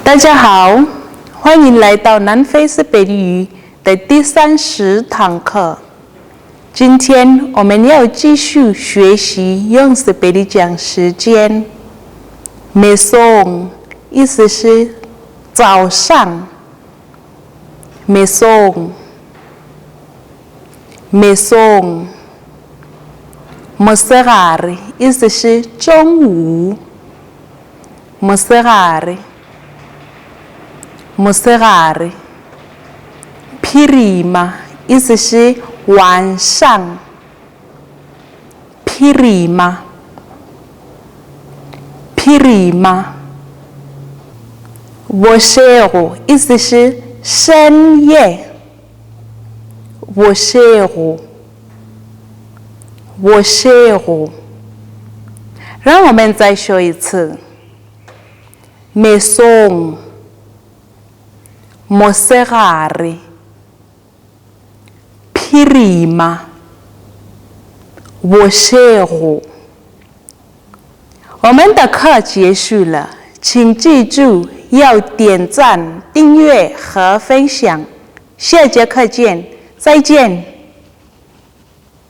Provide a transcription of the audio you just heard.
大家好，欢迎来到南非斯北语的第30堂课。今天我们要继续学习用斯北语讲时间。Mesong 意思是早上。Mesong Motshegare 意思是中午。Motshegare Phirima 意思是晚上。Phirima Vuxero 意思是深夜。Vuxero 让我们再说一次。Mesong Motshegare Phirima Vuxero。我们的课结束了，请记住要点赞、订阅和分享。下节课见，再见。